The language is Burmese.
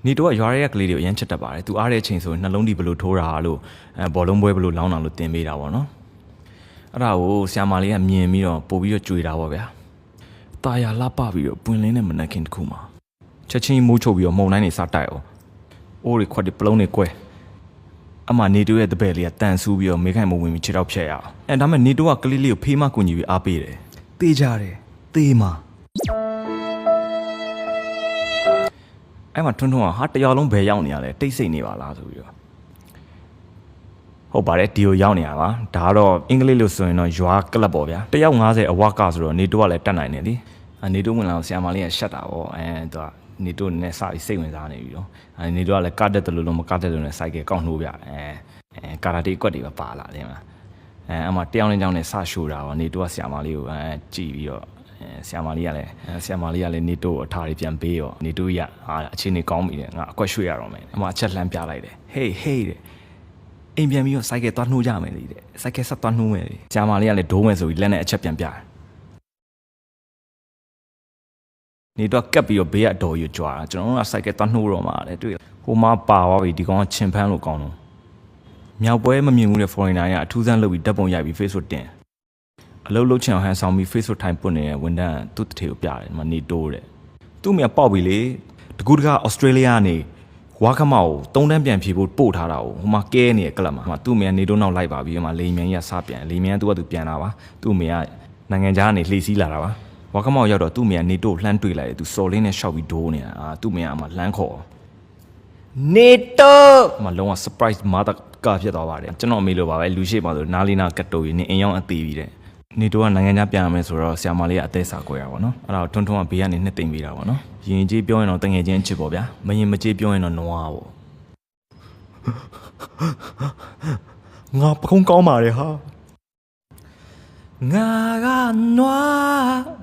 နေတော့ရွာရဲကလေးတွေအရင်ချက်တက်ပါတယ်သူအားတဲ့အချိန်ဆိုနှလုံးဒီဘလို့ထိုးတာလို့ဘောလုံးပွဲဘလို့လောင်းတာလို့တင်ပေးတာပေါ့နော်အဲ့ဒါကိုဆရာမလေးကမြင်ပြီးတော့ပို့ပြီးတော့ကြွေတာပေါ့ဗျာတာယာလှပပြီးတော့ပွင့်လင်းတဲ့မနက်ခင်းတစ်ခုမှာချက်ချင်းမိုးချုပ်ပြီးတော့မုံတိုင်းနေစတိုက်အောင်အိုးတွေခွက်တွေပလုံးတွေကွဲအမနေတိုးရဲ့တပည့်လေးကတန်ဆူးပြီးတော့မေခိုင်မဝင်ပြီးခြေထောက်ဖြတ်ရအောင်ဒါမဲ့နေတိုးကကလေးလေးကိုဖေးမကူညီပြီးအားပေးတယ်တေးကြတယ်တေးမအဲ့မှာထွန်းထွန်းကဟာတယောက်လုံးဘယ်ရောက်နေရလဲတိတ်ဆိတ်နေပါလားဆိုပြီးတော့ဟုတ်ပါတယ်ဒီကိုရောက်နေရပါဒါကတော့အင်္ဂလိပ်လို့ဆိုရင်တော့ရွာကလပ်ပေါ့ဗျာတယောက်90အဝကဆိုတော့နေတိုးကလည်းတက်နိုင်တယ်လीနေတိုးဝင်လာတော့ဆရာမလေးကရှက်တာပေါ့သူကနေတိုးနဲ့စပြီးစိတ်ဝင်စားနေပြီတော့နေတိုးကလည်းကတ်တဲ့တယ်လို့မကတ်တဲ့လို့နဲ့စိုက်ကကောက်နှိုးပြကာရာတေကွက်တွေပါလာတယ်မှာအမှတယောက်နဲ့ကြောင်းနဲ့စရှိုးတာပေါ့နေတိုးကဆရာမလေးကိုကြည်ပြီးတော့ဆရာမလေးကလည်းနေတိုးအထာတွေပြန်ပေးရောနေတိုးရအခြေအနေကောင်းပြီတဲ့ငါအကွက်ရွှေ့ရတော့မယ်အမှအချက်လှမ်းပြလိုက်တယ်ဟေးတဲ့အိမ်ပြန်ပြီးတော့စိုက်ကသွားနှိုးကြမယ်လေတဲ့စိုက်ကဆက်သွားနှိုးမယ်လေဆရာမလေးကလည်းဒိုးမယ်ဆိုပြီးလက်နဲ့အချက်ပြန်ပြတယ်နေတော့ကပ်ပြီးတော့ဘေးကအတော်ကြီးကြွားတာကျွန်တော်တို့ကစိုက်ကသွားနှိုးတော့မှာလေတွေ့ဟိုမှာပါသွားပြီဒီကောင်ကချင်ဖန်းလို့ကောင်းတော့မြောက်ပွဲမမြင်ဘူးတဲ့ foreigner ကအထူးဆန်းလုပ်ပြီးဓာတ်ပုံရိုက်ပြီး Facebook တင်အလုပ်လုပ်ချင်အောင်ဟန်ဆောင်ပြီး Facebook ထိုင်ပွတ်နေတဲ့ဝန်ထမ်းသူ့တထေကိုပြတယ်မနေတိုးတဲ့သူ့မြတ်ပေါက်ပြီလေတကူတကဩစတြေးလျကနေဝါခမောက်ကို3တန်းပြန်ဖြေဖို့ပို့ထားတာကိုဟိုမှာကဲနေတဲ့ကလပ်မှာသူ့မြတ်နေတိုးနောက်လိုက်ပါပြီးဟိုမှာလေမြန်ကြီးကစားပြန်လေမြန်သူ့ကသူပြန်လာပါသူ့မြတ်ကနိုင်ငံခြားကနေလှည့်စည်းလာတာပါဝါခမောက်ရောက်တော့သူ့မြတ်နေတိုးလှမ်းတွေ့လိုက်တယ်သူစော်လင်းနဲ့ရှောက်ပြီးဒိုးနေတာသူ့မြတ်ကမှလှမ်းခေါ်နေတိုးမလုံးဝ surprise မာတာကဖြစ်သွားပါတယ်ကျွန်တော်မေးလို့ပါပဲလူရှိပါဆိုနားလီနာကတ်တိုးရင်းနေအိမ်ရောက်အသေးပြီတဲ့နေတိုးကနိုင်ငံခြားပြန်ရမယ်ဆိုတော့ဆရာမလေးကအသေးစာကွဲရပါတော့အဲ့ဒါကိုထွန်းထွန်းကဘေးကနေနှစ်သိမ့်ပေးတာပေါ့နော်ရင်ကြီးပြောရင်တော့တငယ်ချင်းချစ်ပေါ့ဗျာမရင်မကြီးပြောရင်တော့နွားပေါ့ငါပခုံးကောင်းပါတယ်ဟာငါကနွား